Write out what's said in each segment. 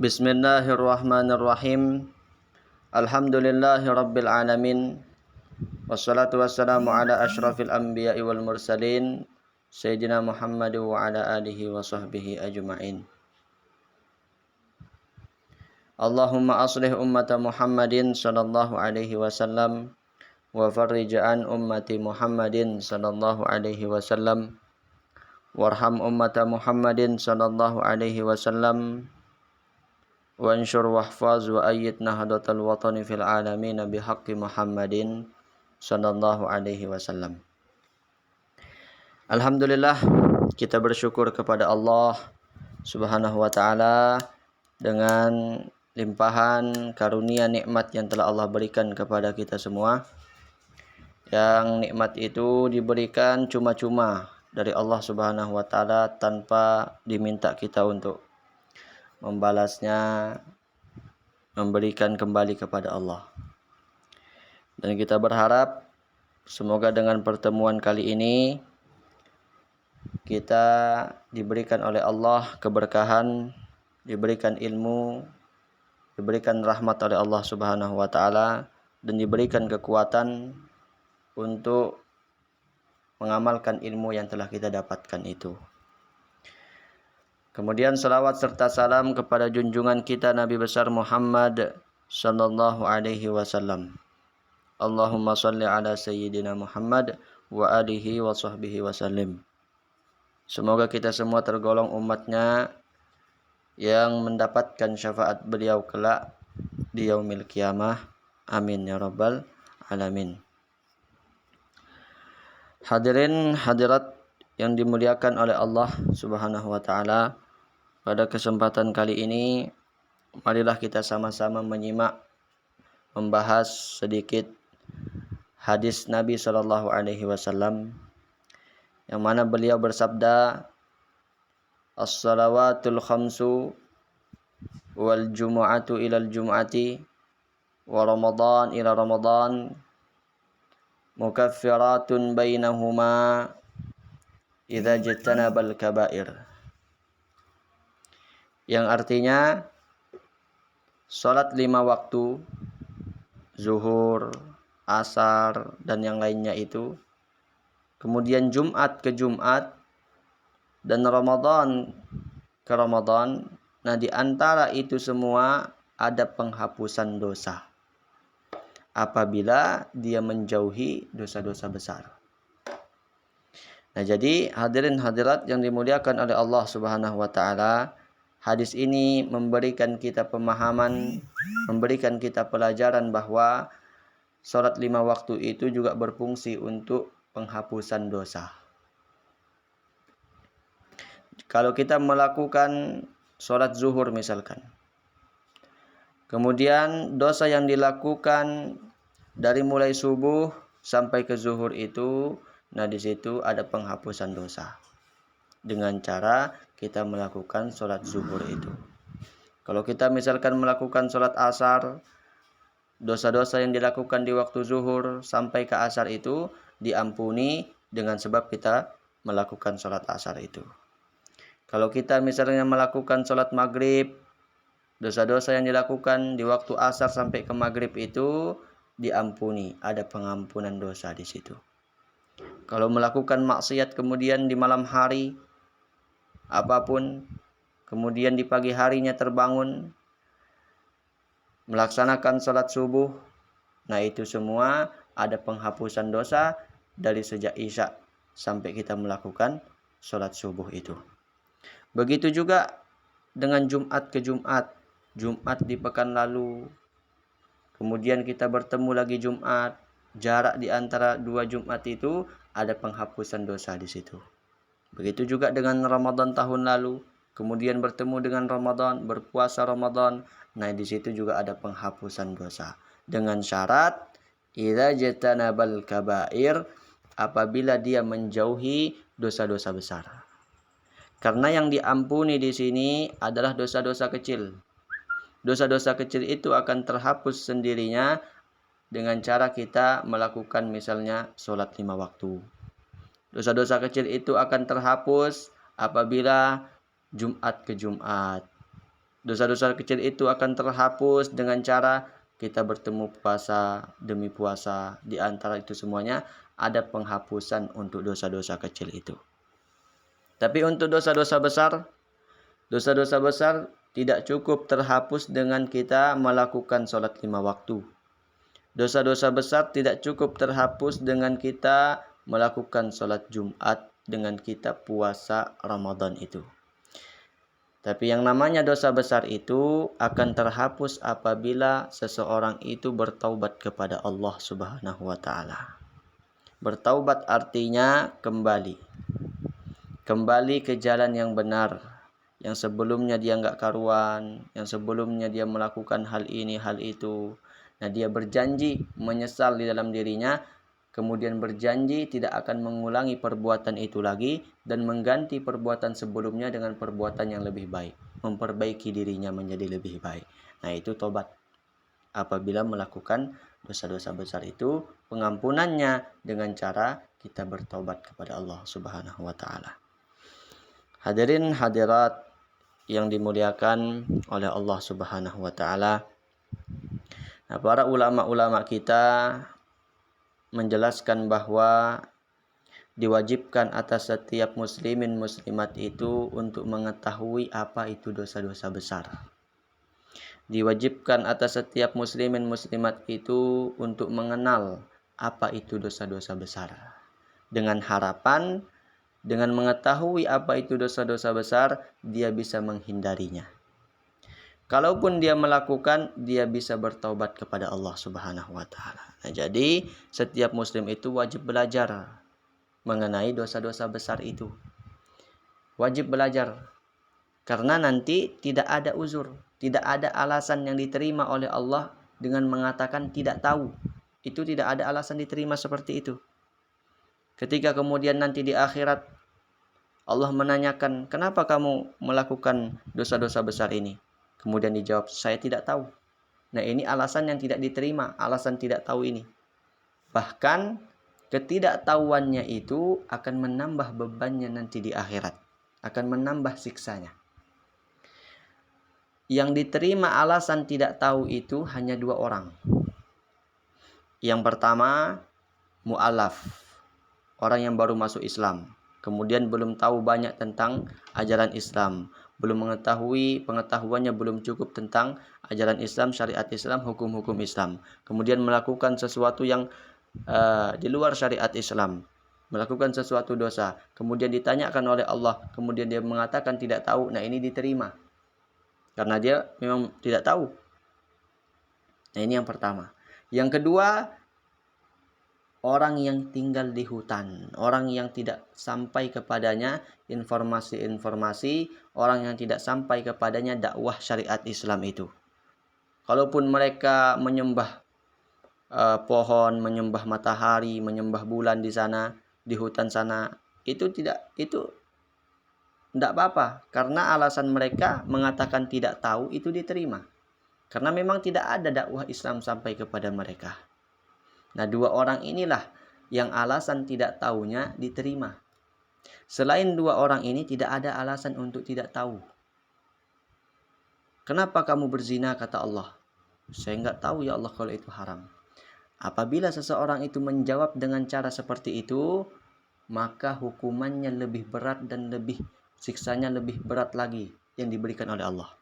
Bismillahirrahmanirrahim. Alhamdulillahi rabbil alamin. Wassalatu wassalamu ala asyrafil anbiya'i wal mursalin Sayyidina Muhammad wa ala alihi wa sahbihi ajma'in. Allahumma aslih ummata Muhammadin sallallahu alaihi wasallam wa farrij an ummati Muhammadin sallallahu alaihi wasallam warham ummata Muhammadin sallallahu alaihi wasallam wa ansyur wahfaz wa ayyid nahdatal watani fil alamin bihaqqi Muhammadin sallallahu alaihi wasallam. Alhamdulillah, kita bersyukur kepada Allah Subhanahu wa taala dengan limpahan karunia nikmat yang telah Allah berikan kepada kita semua. Yang nikmat itu diberikan cuma-cuma dari Allah Subhanahu wa taala tanpa diminta kita untuk membalasnya, memberikan kembali kepada Allah. Dan kita berharap semoga dengan pertemuan kali ini kita diberikan oleh Allah keberkahan, diberikan ilmu, diberikan rahmat oleh Allah Subhanahu wa taala dan diberikan kekuatan untuk mengamalkan ilmu yang telah kita dapatkan itu. Kemudian salawat serta salam kepada junjungan kita Nabi besar Muhammad sallallahu alaihi wasallam. Allahumma salli ala sayyidina Muhammad wa alihi wa sahbihi wasallim. Semoga kita semua tergolong umatnya yang mendapatkan syafaat beliau kelak di yaumil qiyamah. Amin ya rabbal alamin. Hadirin hadirat yang dimuliakan oleh Allah Subhanahu wa taala, pada kesempatan kali ini marilah kita sama-sama menyimak, membahas sedikit hadis Nabi sallallahu alaihi wasallam yang mana beliau bersabda, as-salawatul khamsu wal jumu'atu ilal jumu'ati wa ramadan ila ramadan mukaffiratun bainahuma idza jtanabal kabair. Yang artinya salat 5 waktu, zuhur, asar dan yang lainnya itu, kemudian Jumat ke Jumat dan Ramadan ke Ramadan. Nah, di antara itu semua ada penghapusan dosa apabila dia menjauhi dosa-dosa besar. Nah, jadi hadirin hadirat yang dimuliakan oleh Allah Subhanahu wa taala, hadis ini memberikan kita pemahaman, memberikan kita pelajaran bahwa salat 5 waktu itu juga berfungsi untuk penghapusan dosa. Kalau kita melakukan salat zuhur misalkan, kemudian dosa yang dilakukan dari mulai subuh sampai ke zuhur itu, nah di situ ada penghapusan dosa dengan cara kita melakukan sholat zuhur itu. Kalau kita misalkan melakukan sholat asar, dosa-dosa yang dilakukan di waktu zuhur sampai ke asar itu diampuni dengan sebab kita melakukan sholat asar itu. Kalau kita misalnya melakukan sholat maghrib, dosa-dosa yang dilakukan di waktu asar sampai ke maghrib itu diampuni, ada pengampunan dosa di situ. Kalau melakukan maksiat kemudian di malam hari, apapun, kemudian di pagi harinya terbangun, melaksanakan salat subuh, nah itu semua ada penghapusan dosa dari sejak isya sampai kita melakukan salat subuh itu. Begitu juga dengan Jumat ke Jumat, Jumat di pekan lalu, kemudian kita bertemu lagi Jumat, jarak di antara 2 Jumat itu ada penghapusan dosa di situ. Begitu juga dengan Ramadan tahun lalu, kemudian bertemu dengan Ramadan, berpuasa Ramadan, nah di situ juga ada penghapusan dosa. Dengan syarat idza jatanabal kabair, apabila dia menjauhi dosa-dosa besar. Karena yang diampuni di sini adalah dosa-dosa kecil. Dosa-dosa kecil itu akan terhapus sendirinya dengan cara kita melakukan misalnya sholat 5 waktu. Dosa-dosa kecil itu akan terhapus apabila Jumat ke Jumat. Dosa-dosa kecil itu akan terhapus dengan cara kita bertemu puasa demi puasa. Di antara itu semuanya ada penghapusan untuk dosa-dosa kecil itu. Tapi untuk dosa-dosa besar tidak cukup terhapus dengan kita melakukan sholat 5 waktu. Dosa-dosa besar tidak cukup terhapus dengan kita melakukan sholat Jumat, dengan kita puasa Ramadan itu. Tapi yang namanya dosa besar itu akan terhapus apabila seseorang itu bertaubat kepada Allah Subhanahu wa taala. Bertaubat artinya kembali ke jalan yang benar. Yang sebelumnya dia enggak karuan, yang sebelumnya dia melakukan hal ini, hal itu. Nah, dia berjanji menyesal di dalam dirinya, kemudian berjanji tidak akan mengulangi perbuatan itu lagi dan mengganti perbuatan sebelumnya dengan perbuatan yang lebih baik, memperbaiki dirinya menjadi lebih baik. Nah, itu tobat. Apabila melakukan dosa-dosa besar itu, pengampunannya dengan cara kita bertobat kepada Allah Subhanahu wa taala. Hadirin hadirat yang dimuliakan oleh Allah Subhanahu wa taala. Nah, para ulama-ulama kita menjelaskan bahwa diwajibkan atas setiap muslimin muslimat itu untuk mengetahui apa itu dosa-dosa besar. Diwajibkan atas setiap muslimin muslimat itu untuk mengenal apa itu dosa-dosa besar. Dengan harapan, dengan mengetahui apa itu dosa-dosa besar, dia bisa menghindarinya. Kalaupun dia melakukan, dia bisa bertaubat kepada Allah Subhanahu wa taala. Nah, jadi setiap muslim itu wajib belajar mengenai dosa-dosa besar itu. Wajib belajar. Karena nanti tidak ada uzur, tidak ada alasan yang diterima oleh Allah dengan mengatakan tidak tahu. Itu tidak ada alasan diterima seperti itu. Ketika kemudian nanti di akhirat Allah menanyakan, "Kenapa kamu melakukan dosa-dosa besar ini?" Kemudian dijawab, "Saya tidak tahu." Nah, ini alasan yang tidak diterima, alasan tidak tahu ini. Bahkan ketidaktahuannya itu akan menambah bebannya nanti di akhirat, akan menambah siksanya. Yang diterima alasan tidak tahu itu hanya 2 orang. Yang pertama, mu'alaf, orang yang baru masuk Islam, kemudian belum tahu banyak tentang ajaran Islam, belum mengetahui, pengetahuannya belum cukup tentang ajaran Islam, syariat Islam, hukum-hukum Islam. Kemudian melakukan sesuatu yang di luar syariat Islam, melakukan sesuatu dosa. Kemudian ditanyakan oleh Allah, kemudian dia mengatakan tidak tahu. Nah, ini diterima. Karena dia memang tidak tahu. Nah, ini yang pertama. Yang kedua, orang yang tinggal di hutan, orang yang tidak sampai kepadanya informasi-informasi, orang yang tidak sampai kepadanya dakwah syariat Islam itu. Kalaupun mereka menyembah pohon, menyembah matahari, menyembah bulan di sana, di hutan sana, itu tidak apa-apa, karena alasan mereka mengatakan tidak tahu itu diterima. Karena memang tidak ada dakwah Islam sampai kepada mereka. Nah, 2 orang inilah yang alasan tidak tahunya diterima. Selain 2 orang ini tidak ada alasan untuk tidak tahu. Kenapa kamu berzina, kata Allah? Saya enggak tahu ya Allah kalau itu haram. Apabila seseorang itu menjawab dengan cara seperti itu, maka hukumannya lebih berat dan siksanya lebih berat lagi yang diberikan oleh Allah.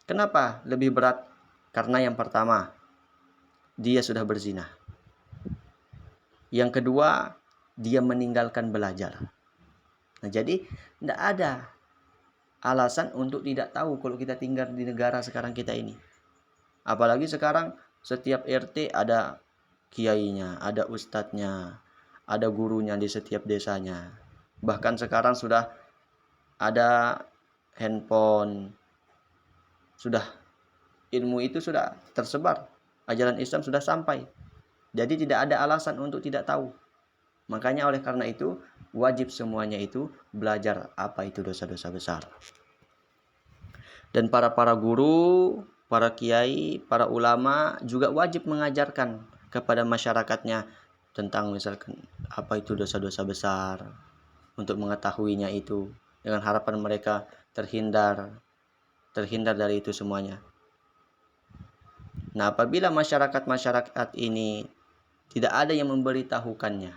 Kenapa lebih berat? Karena yang pertama, dia sudah berzina. Yang kedua, dia meninggalkan belajar. Nah, jadi tidak ada alasan untuk tidak tahu kalau kita tinggal di negara sekarang kita ini. Apalagi sekarang setiap RT ada kiainya, ada ustadznya, ada gurunya di setiap desanya. Bahkan sekarang sudah ada handphone, sudah ilmu itu sudah tersebar, ajaran Islam sudah sampai. Jadi tidak ada alasan untuk tidak tahu. Makanya oleh karena itu wajib semuanya itu belajar apa itu dosa-dosa besar. Dan para guru, para kiai, para ulama juga wajib mengajarkan kepada masyarakatnya tentang misalkan apa itu dosa-dosa besar, untuk mengetahuinya itu dengan harapan mereka terhindar terhindar dari itu semuanya. Nah, apabila masyarakat ini tidak ada yang memberitahukannya,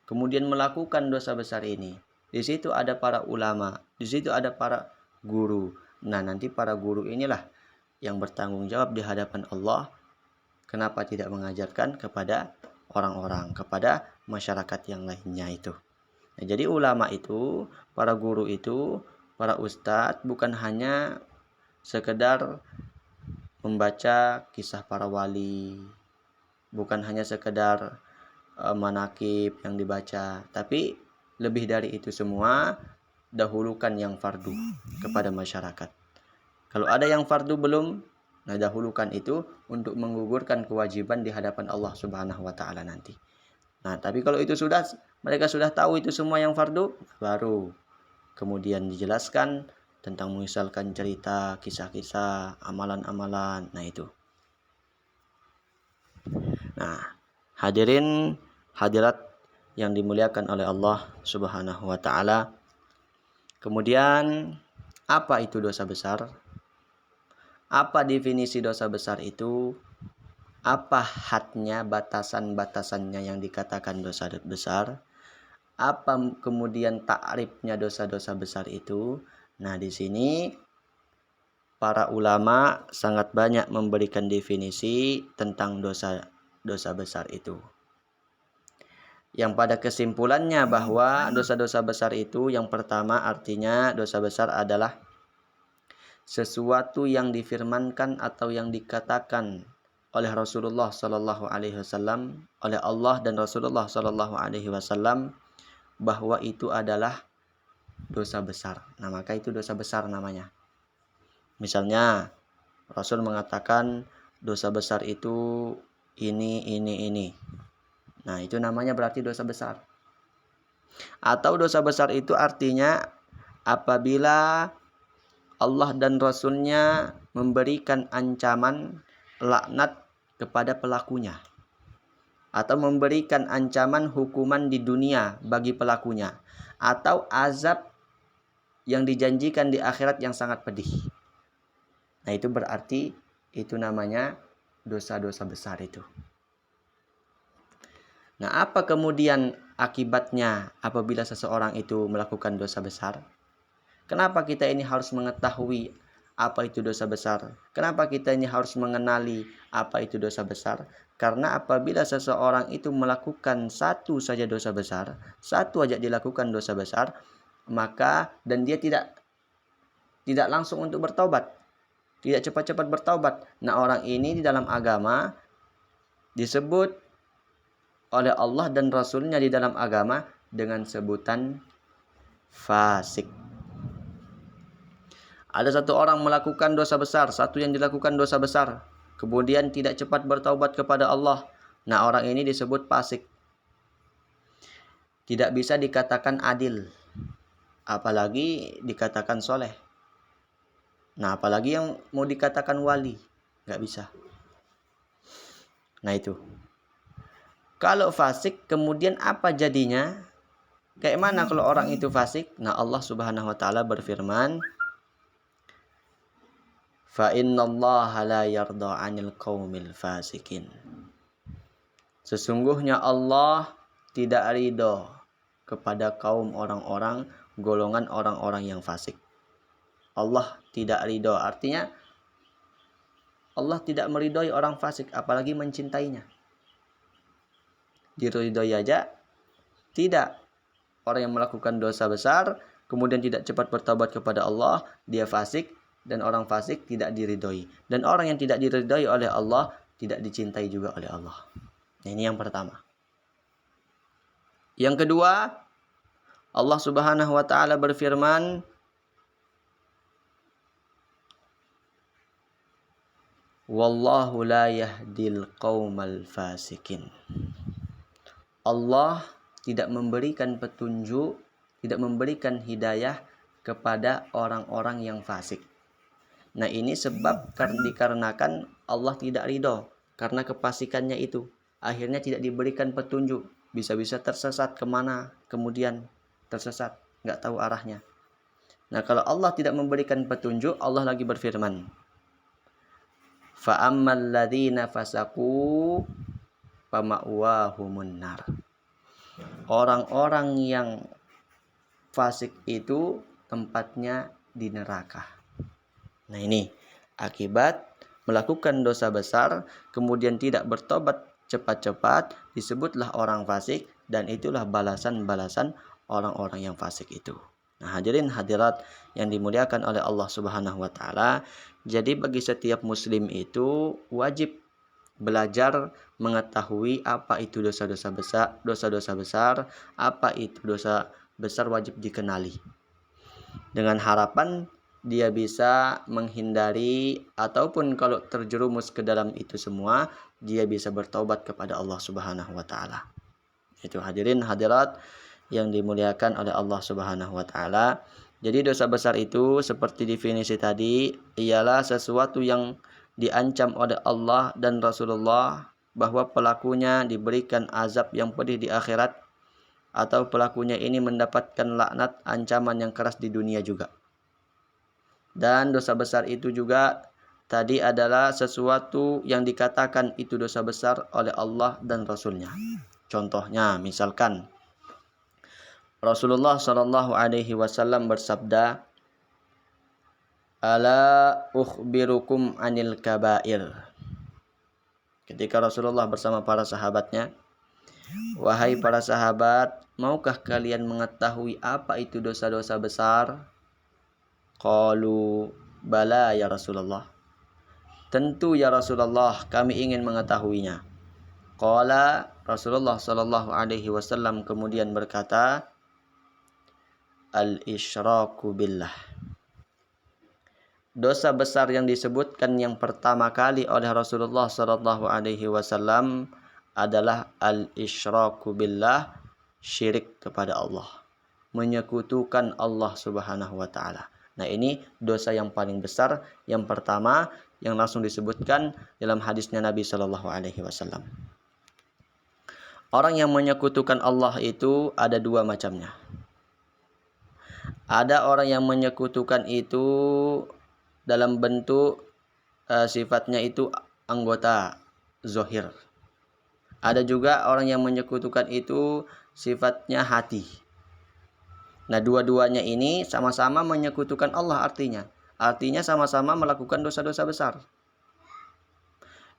kemudian melakukan dosa besar ini, di situ ada para ulama, di situ ada para guru. Nah, nanti para guru inilah yang bertanggung jawab di hadapan Allah. Kenapa tidak mengajarkan kepada orang-orang, kepada masyarakat yang lainnya itu. Nah, jadi ulama itu, para guru itu, para ustadz bukan hanya sekedar membaca kisah para wali, bukan hanya sekedar manakib yang dibaca, tapi lebih dari itu semua, dahulukan yang fardu kepada masyarakat. Kalau ada yang fardu belum, nah dahulukan itu untuk menggugurkan kewajiban di hadapan Allah Subhanahu wa taala nanti. Nah, tapi kalau itu mereka sudah tahu itu semua yang fardu, baru kemudian dijelaskan tentang misalkan cerita, kisah-kisah, amalan-amalan. Nah, itu. Nah, hadirin hadirat yang dimuliakan oleh Allah Subhanahu wa taala. Kemudian, apa itu dosa besar? Apa definisi dosa besar itu? Apa hadnya, batasan-batasannya yang dikatakan dosa besar? Apa kemudian takrifnya dosa-dosa besar itu? Nah, di sini para ulama sangat banyak memberikan definisi tentang dosa besar itu. Yang pada kesimpulannya bahwa dosa-dosa besar itu, yang pertama artinya dosa besar adalah sesuatu yang difirmankan atau yang dikatakan oleh Rasulullah Sallallahu Alaihi Wasallam, oleh Allah dan Rasulullah Sallallahu Alaihi Wasallam, bahwa itu adalah dosa besar. Nah, maka itu dosa besar namanya. Misalnya Rasul mengatakan dosa besar itu ini. Nah, itu namanya berarti dosa besar. Atau dosa besar itu artinya apabila Allah dan Rasulnya memberikan ancaman laknat kepada pelakunya, atau memberikan ancaman hukuman di dunia bagi pelakunya, atau azab yang dijanjikan di akhirat yang sangat pedih. Nah, itu berarti itu namanya dosa-dosa besar itu. Nah, apa kemudian akibatnya apabila seseorang itu melakukan dosa besar? Kenapa kita ini harus mengetahui apa itu dosa besar? Kenapa kita ini harus mengenali apa itu dosa besar? Karena apabila seseorang itu melakukan satu saja dosa besar, satu aja dilakukan dosa besar, maka dan dia tidak langsung untuk bertaubat, tidak cepat-cepat bertaubat. Nah, orang ini di dalam agama disebut oleh Allah dan Rasulnya di dalam agama dengan sebutan fasik. Ada satu orang melakukan dosa besar, satu yang dilakukan dosa besar, kemudian tidak cepat bertaubat kepada Allah. Nah, orang ini disebut fasik. Tidak bisa dikatakan adil, apalagi dikatakan soleh. Nah, apalagi yang mau dikatakan wali, nggak bisa. Nah, itu. Kalau fasik, kemudian apa jadinya? Kayak mana kalau orang itu fasik? Nah, Allah Subhanahu wa taala berfirman, fa innallaha la yarda 'anil qaumil fasikin. Sesungguhnya Allah tidak ridho kepada kaum orang-orang, golongan orang-orang yang fasik. Allah tidak ridho, artinya Allah tidak meridhoi orang fasik, apalagi mencintainya. Diridhoi aja tidak. Orang yang melakukan dosa besar kemudian tidak cepat bertobat kepada Allah, dia fasik, dan orang fasik tidak diridhoi. Dan orang yang tidak diridhoi oleh Allah tidak dicintai juga oleh Allah. Nah, ini yang pertama. Yang kedua, Allah Subhanahu wa taala berfirman, wallahu la yahdil qaumal fasikin. Allah tidak memberikan petunjuk, tidak memberikan hidayah kepada orang-orang yang fasik. Nah, ini sebab dikarenakan Allah tidak ridho karena kefasikannya itu. Akhirnya tidak diberikan petunjuk, bisa-bisa tersesat kemana, kemudian tersesat, nggak tahu arahnya. Nah, kalau Allah tidak memberikan petunjuk, Allah lagi berfirman, fa ammal ladzina fasaqu fama'wahumun nar. Orang-orang yang fasik itu tempatnya di neraka. Nah, ini akibat melakukan dosa besar kemudian tidak bertobat cepat-cepat disebutlah orang fasik, dan itulah balasan-balasan orang-orang yang fasik itu. Nah, hadirin hadirat yang dimuliakan oleh Allah Subhanahu wa taala, jadi bagi setiap muslim itu wajib belajar mengetahui apa itu dosa-dosa besar, apa itu dosa besar wajib dikenali. Dengan harapan dia bisa menghindari ataupun kalau terjerumus ke dalam itu semua, dia bisa bertobat kepada Allah Subhanahu wa taala. Itu hadirin hadirat yang dimuliakan oleh Allah Subhanahu wa taala. Jadi dosa besar itu seperti definisi tadi ialah sesuatu yang diancam oleh Allah dan Rasulullah bahwa pelakunya diberikan azab yang pedih di akhirat, atau pelakunya ini mendapatkan laknat, ancaman yang keras di dunia juga. Dan dosa besar itu juga tadi adalah sesuatu yang dikatakan itu dosa besar oleh Allah dan Rasulnya. Contohnya misalkan Rasulullah Shallallahu Alaihi Wasallam bersabda, "Ala ukhbirukum anil kabair." Ketika Rasulullah bersama para sahabatnya, "Wahai para sahabat, maukah kalian mengetahui apa itu dosa-dosa besar?" Qalu, "Bala ya Rasulullah." "Tentu ya Rasulullah, kami ingin mengetahuinya." Qala, Rasulullah Shallallahu Alaihi Wasallam kemudian berkata, "Al-isyraku billah." Dosa besar yang disebutkan yang pertama kali oleh Rasulullah Shallallahu Alaihi Wasallam adalah al-isyraku billah, syirik kepada Allah, menyekutukan Allah Subhanahu wa taala. Nah, ini dosa yang paling besar yang pertama yang langsung disebutkan dalam hadisnya Nabi Shallallahu Alaihi Wasallam. Orang yang menyekutukan Allah itu ada dua macamnya. Ada orang yang menyekutukan itu dalam bentuk sifatnya itu anggota zohir. Ada juga orang yang menyekutukan itu sifatnya hati. Nah, dua-duanya ini sama-sama menyekutukan Allah artinya. Artinya sama-sama melakukan dosa-dosa besar.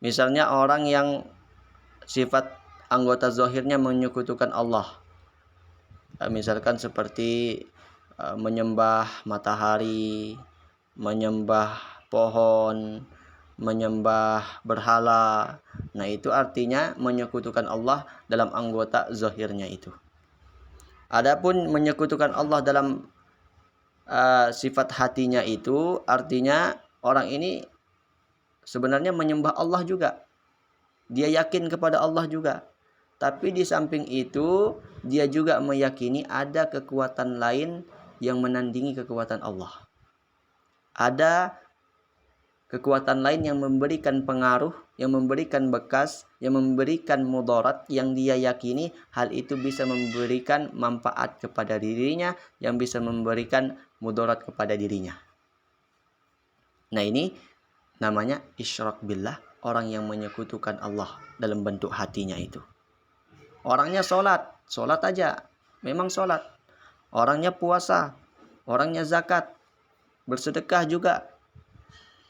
Misalnya orang yang sifat anggota zohirnya menyekutukan Allah. Misalkan seperti menyembah matahari, menyembah pohon, menyembah berhala. Nah, itu artinya menyekutukan Allah dalam anggota zahirnya itu. Adapun menyekutukan Allah dalam sifat hatinya itu artinya orang ini sebenarnya menyembah Allah juga. Dia yakin kepada Allah juga. Tapi di samping itu dia juga meyakini ada kekuatan lain yang menandingi kekuatan Allah. Ada kekuatan lain yang memberikan pengaruh, yang memberikan bekas, yang memberikan mudarat, yang dia yakini hal itu bisa memberikan manfaat kepada dirinya, yang bisa memberikan mudarat kepada dirinya. Nah, ini namanya isyrak billah, orang yang menyekutukan Allah dalam bentuk hatinya itu. Orangnya sholat aja, memang sholat. Orangnya puasa, orangnya zakat, bersedekah juga.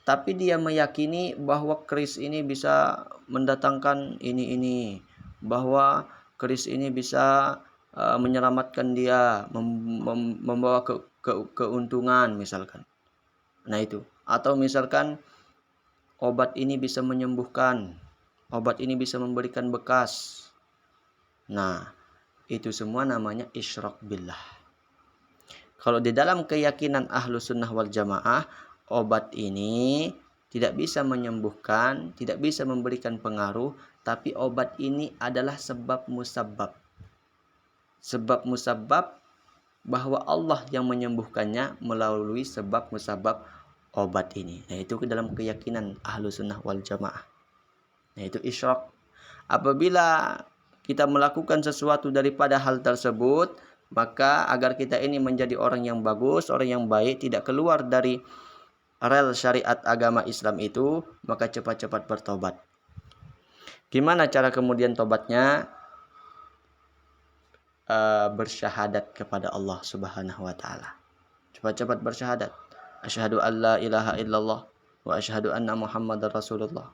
Tapi dia meyakini bahwa keris ini bisa mendatangkan ini. Bahwa keris ini bisa menyelamatkan dia, membawa keuntungan misalkan. Nah, itu. Atau misalkan obat ini bisa menyembuhkan, obat ini bisa memberikan bekas. Nah, itu semua namanya isyrak billah. Kalau di dalam keyakinan ahlu sunnah wal jamaah, obat ini tidak bisa menyembuhkan, tidak bisa memberikan pengaruh, tapi obat ini adalah sebab musabbab. Sebab musabbab bahwa Allah yang menyembuhkannya melalui sebab musabab obat ini. Nah, itu dalam keyakinan ahlu sunnah wal jamaah. Nah, itu isyrak. Apabila kita melakukan sesuatu daripada hal tersebut, Maka agar kita ini menjadi orang yang bagus, orang yang baik, tidak keluar dari rel syariat agama Islam itu, maka cepat-cepat bertobat. Gimana cara kemudian tobatnya? Bersyahadat kepada Allah Subhanahu wa taala. Cepat-cepat bersyahadat. Asyhadu an la ilaha illallah wa asyhadu anna Muhammadar Rasulullah.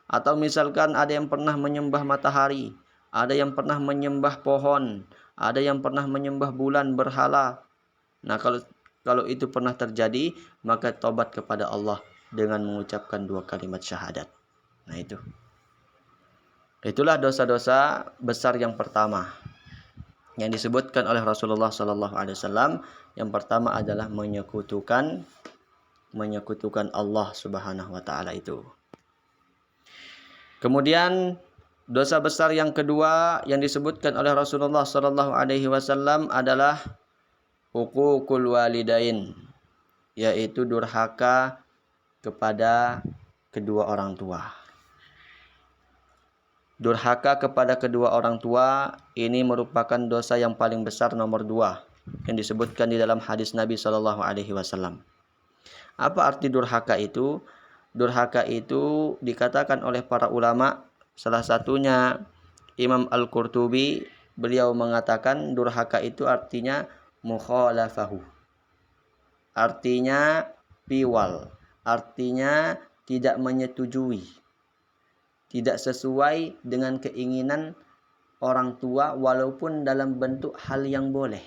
Atau misalkan ada yang pernah menyembah matahari, ada yang pernah menyembah pohon, ada yang pernah menyembah bulan berhala. Nah, kalau itu pernah terjadi, maka tobat kepada Allah dengan mengucapkan 2 kalimat syahadat. Nah, itulah dosa-dosa besar yang pertama yang disebutkan oleh Rasulullah sallallahu alaihi wasallam. Yang pertama adalah menyekutukan Allah Subhanahu wa taala itu. Kemudian dosa besar yang kedua yang disebutkan oleh Rasulullah sallallahu alaihi wasallam adalah uququl walidain, yaitu durhaka kepada kedua orang tua. Durhaka kepada kedua orang tua ini merupakan dosa yang paling besar nomor 2 yang disebutkan di dalam hadis Nabi Shallallahu Alaihi Wasallam. Apa arti durhaka itu? Durhaka itu dikatakan oleh para ulama, salah satunya Imam Al-Qurtubi, beliau mengatakan durhaka itu artinya mukhalafahu, artinya piwal, artinya tidak menyetujui, tidak sesuai dengan keinginan orang tua walaupun dalam bentuk hal yang boleh.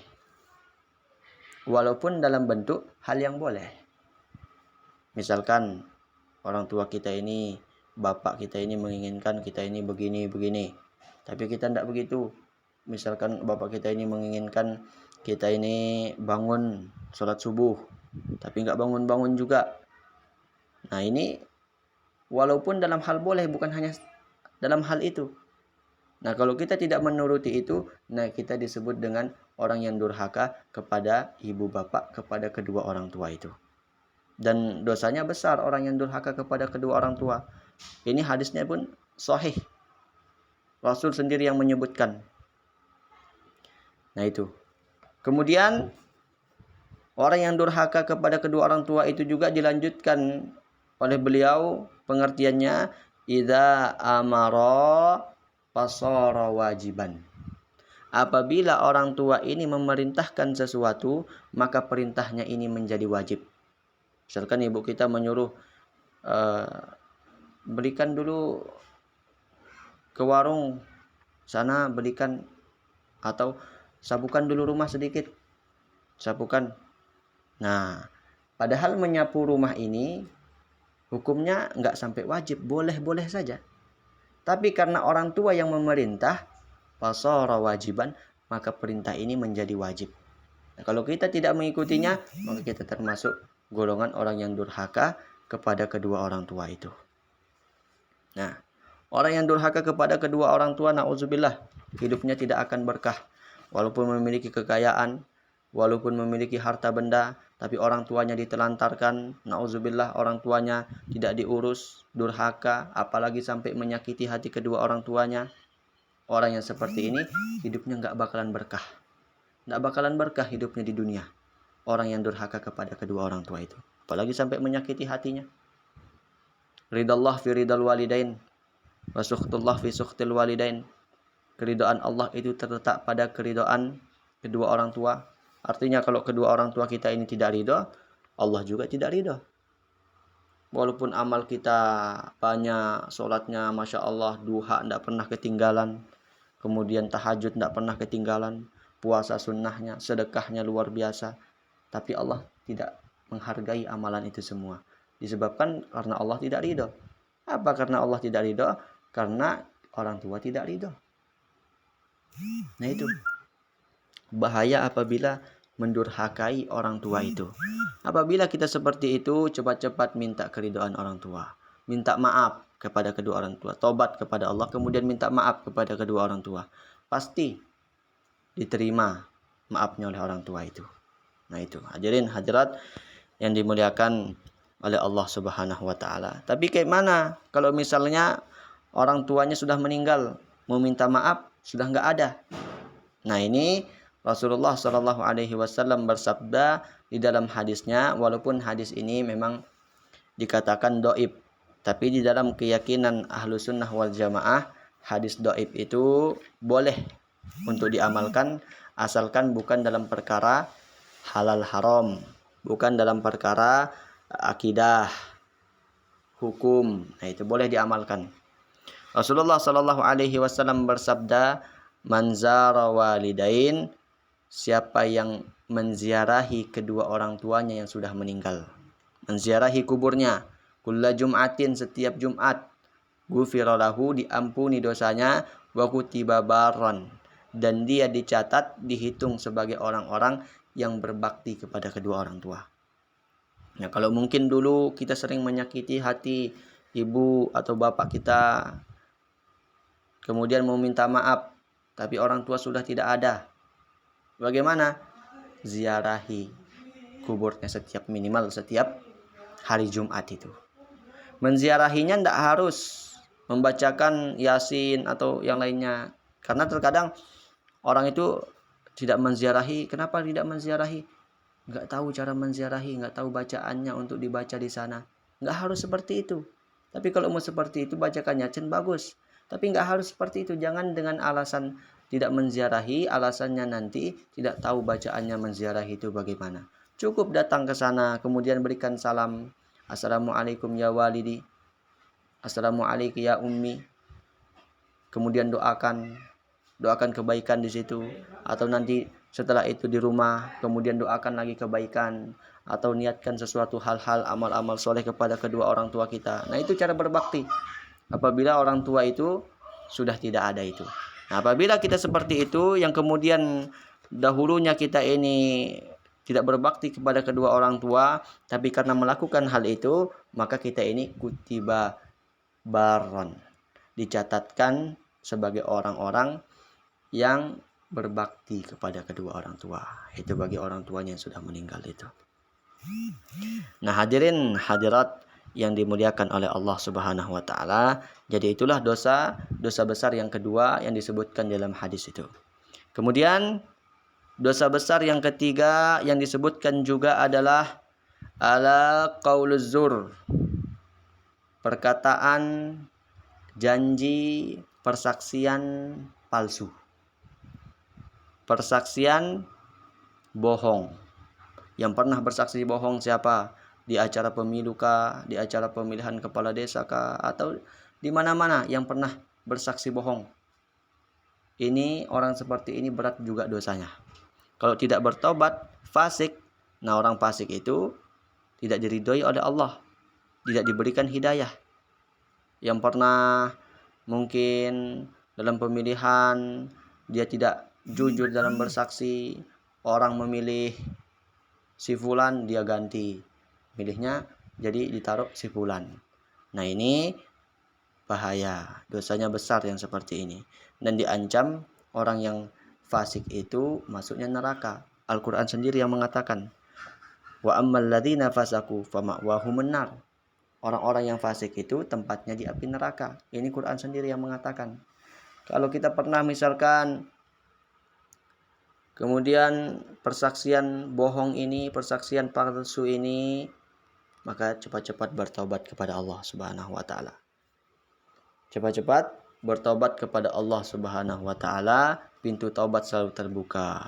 Walaupun dalam bentuk hal yang boleh. Misalkan orang tua kita ini, bapak kita ini menginginkan kita ini begini. Tapi kita tidak begitu. Misalkan bapak kita ini menginginkan kita ini bangun sholat subuh, tapi nggak bangun-bangun juga. Nah, ini walaupun dalam hal boleh, bukan hanya dalam hal itu. Nah, kalau kita tidak menuruti itu, nah kita disebut dengan orang yang durhaka kepada ibu bapak, kepada kedua orang tua itu. Dan dosanya besar orang yang durhaka kepada kedua orang tua. Ini hadisnya pun sahih. Rasul sendiri yang menyebutkan. Nah, itu. Kemudian orang yang durhaka kepada kedua orang tua itu juga dilanjutkan oleh beliau pengertiannya, idza amara fasara wajiban. Apabila orang tua ini memerintahkan sesuatu, maka perintahnya ini menjadi wajib. Misalkan ibu kita menyuruh belikan dulu ke warung sana, belikan atau sapukan dulu rumah sedikit. Sapukan. Nah, padahal menyapu rumah ini hukumnya enggak sampai wajib, boleh-boleh saja. Tapi karena orang tua yang memerintah, fasara wajiban, maka perintah ini menjadi wajib. Nah, kalau kita tidak mengikutinya, maka kita termasuk golongan orang yang durhaka kepada kedua orang tua itu. Nah, orang yang durhaka kepada kedua orang tua, na'udzubillah, hidupnya tidak akan berkah. Walaupun memiliki kekayaan, walaupun memiliki harta benda, tapi orang tuanya ditelantarkan, na'udzubillah, orang tuanya tidak diurus, durhaka, apalagi sampai menyakiti hati kedua orang tuanya. Orang yang seperti ini hidupnya nggak bakalan berkah. Nggak bakalan berkah hidupnya di dunia. Orang yang durhaka kepada kedua orang tua itu, apalagi sampai menyakiti hatinya. Ridallah fi ridal walidain wa sukhtullah fi sukhtil walidain. Keridhaan Allah itu terletak pada keridhaan kedua orang tua. Artinya kalau kedua orang tua kita ini tidak ridho, Allah juga tidak ridho. Walaupun amal kita banyak, sholatnya Masya Allah, duha tidak pernah ketinggalan, kemudian tahajud tidak pernah ketinggalan, puasa sunnahnya, sedekahnya luar biasa, tapi Allah tidak menghargai amalan itu semua. Disebabkan karena Allah tidak ridho. Apa karena Allah tidak ridho? Karena orang tua tidak ridho. Nah, itu bahaya apabila mendurhakai orang tua itu. Apabila kita seperti itu, cepat-cepat minta keridhaan orang tua. Minta maaf kepada kedua orang tua. Tobat kepada Allah, kemudian minta maaf kepada kedua orang tua. Pasti diterima maafnya oleh orang tua itu. Nah, itu hadirin hadirat yang dimuliakan oleh Allah Subhanahu wa taala. Tapi kayak mana kalau misalnya orang tuanya sudah meninggal, mau minta maaf sudah nggak ada. Nah, ini Rasulullah Shallallahu Alaihi Wasallam bersabda di dalam hadisnya, walaupun hadis ini memang dikatakan doib, tapi di dalam keyakinan ahlu sunnah wal jamaah, hadis doib itu boleh untuk diamalkan asalkan bukan dalam perkara halal haram, bukan dalam perkara akidah, hukum. Nah, itu boleh diamalkan. Rasulullah Shallallahu Alaihi Wasallam bersabda, "Man zara walidain," siapa yang menziarahi kedua orang tuanya yang sudah meninggal, menziarahi kuburnya, kulla jum'atin, setiap Jumat, ghufira lahu, diampuni dosanya, wa kutiba barran, dan dia dicatat, dihitung sebagai orang-orang yang berbakti kepada kedua orang tua. Nah, kalau mungkin dulu kita sering menyakiti hati ibu atau bapak kita, kemudian mau minta maaf, tapi orang tua sudah tidak ada. Bagaimana? Ziarahi kuburnya minimal setiap hari Jumat itu. Menziarahinya tidak harus membacakan Yasin atau yang lainnya. Karena terkadang orang itu tidak menziarahi. Kenapa tidak menziarahi? Nggak tahu cara menziarahi, nggak tahu bacaannya untuk dibaca di sana. Nggak harus seperti itu. Tapi kalau mau seperti itu, bacakan Yasin bagus. Tapi nggak harus seperti itu. Jangan dengan alasan tidak menziarahi, alasannya nanti tidak tahu bacaannya menziarahi itu bagaimana. Cukup datang ke sana, kemudian berikan salam. Assalamualaikum ya walidi, assalamualaikum ya ummi. Kemudian doakan kebaikan di situ. Atau nanti setelah itu di rumah, kemudian doakan lagi kebaikan. Atau niatkan sesuatu hal-hal amal-amal soleh kepada kedua orang tua kita. Nah, itu cara berbakti. Apabila orang tua itu sudah tidak ada itu. Nah, apabila kita seperti itu, yang kemudian dahulunya kita ini tidak berbakti kepada kedua orang tua, tapi karena melakukan hal itu, maka kita ini kutiba baron, dicatatkan sebagai orang-orang yang berbakti kepada kedua orang tua. Itu bagi orang tuanya yang sudah meninggal itu. Nah, hadirin hadirat yang dimuliakan oleh Allah Subhanahu wa taala. Jadi itulah dosa besar yang kedua yang disebutkan dalam hadis itu. Kemudian dosa besar yang ketiga yang disebutkan juga adalah ala qauluz zur. Perkataan, janji, persaksian palsu. Persaksian bohong. Yang pernah bersaksi bohong siapa? Di acara pemilu kah, di acara pemilihan kepala desa kah, atau di mana-mana yang pernah bersaksi bohong. Ini orang seperti ini berat juga dosanya. Kalau tidak bertobat, fasik. Nah, orang fasik itu tidak diridhoi oleh Allah, tidak diberikan hidayah. Yang pernah mungkin dalam pemilihan dia tidak jujur dalam bersaksi, orang memilih si fulan, dia ganti milihnya, jadi ditaruh si fulan. Nah, ini bahaya, dosanya besar yang seperti ini, dan diancam orang yang fasik itu masuknya neraka. Al-Quran sendiri yang mengatakan, wa ammal ladzina fasaku fama'wahumun nar. Orang-orang yang fasik itu tempatnya di api neraka. Ini Quran sendiri yang mengatakan. Kalau kita pernah misalkan kemudian persaksian bohong ini, persaksian palsu ini, maka cepat-cepat bertobat kepada Allah Subhanahu wa taala. Cepat-cepat bertobat kepada Allah Subhanahu wa taala, pintu taubat selalu terbuka.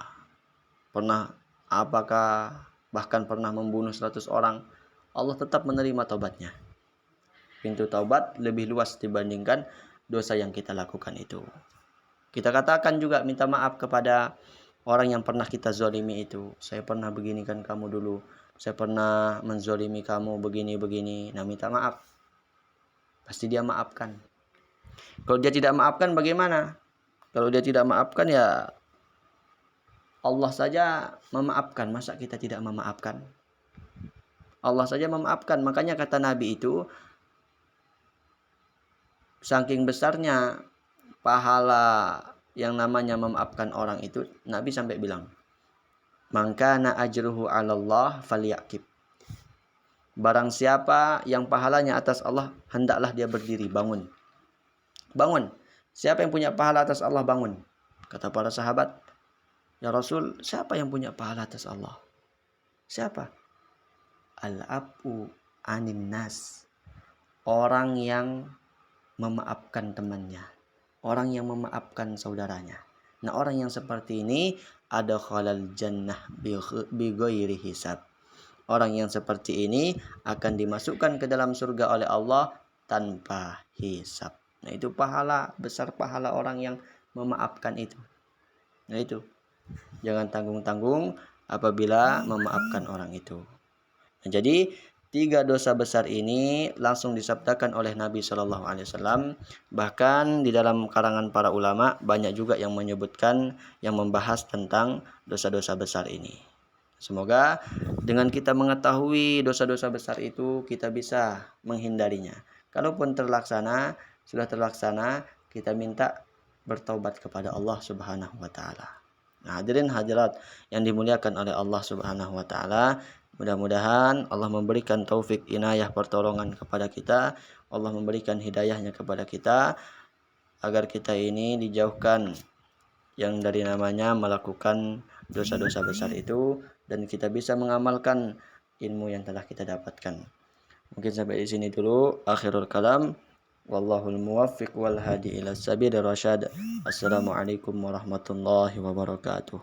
Bahkan pernah membunuh 100 orang, Allah tetap menerima taubatnya. Pintu taubat lebih luas dibandingkan dosa yang kita lakukan itu. Kita katakan juga minta maaf kepada orang yang pernah kita zalimi itu. Saya pernah beginikan kamu dulu. Saya pernah menzalimi kamu begini-begini. Nah, minta maaf. Pasti dia maafkan. Kalau dia tidak maafkan bagaimana? Kalau dia tidak maafkan, ya Allah saja memaafkan. Masa kita tidak memaafkan? Allah saja memaafkan. Makanya kata Nabi itu, saking besarnya pahala yang namanya memaafkan orang itu, Nabi sampai bilang, man kana ajruhu 'alallah falyaqib. Barang siapa yang pahalanya atas Allah, hendaklah dia berdiri, bangun. Bangun. Siapa yang punya pahala atas Allah, bangun. Kata para sahabat, Ya Rasul, siapa yang punya pahala atas Allah? Siapa? Al-afu anin nas. Orang yang memaafkan temannya. Orang yang memaafkan saudaranya. Nah, orang yang seperti ini ada khalal jannah bi ghairi hisab. Orang yang seperti ini akan dimasukkan ke dalam surga oleh Allah tanpa hisab. Nah, itu pahala besar, pahala orang yang memaafkan itu. Nah, itu. Jangan tanggung-tanggung apabila memaafkan orang itu. Nah, jadi 3 dosa besar ini langsung disabdakan oleh Nabi Shallallahu Alaihi Wasallam. Bahkan di dalam karangan para ulama banyak juga yang menyebutkan, yang membahas tentang dosa-dosa besar ini. Semoga dengan kita mengetahui dosa-dosa besar itu, kita bisa menghindarinya. Kalaupun sudah terlaksana, kita minta bertaubat kepada Allah Subhanahu wa taala. Nah, hadirin hadirat yang dimuliakan oleh Allah Subhanahu wa taala, mudah-mudahan Allah memberikan taufik, inayah, pertolongan kepada kita. Allah memberikan hidayahnya kepada kita agar kita ini dijauhkan yang dari namanya melakukan dosa-dosa besar itu, dan kita bisa mengamalkan ilmu yang telah kita dapatkan. Mungkin sampai di sini dulu akhirul kalam. Wallahul muwaffiq wal hadi ila sabilir rasyad. Assalamualaikum warahmatullahi wabarakatuh.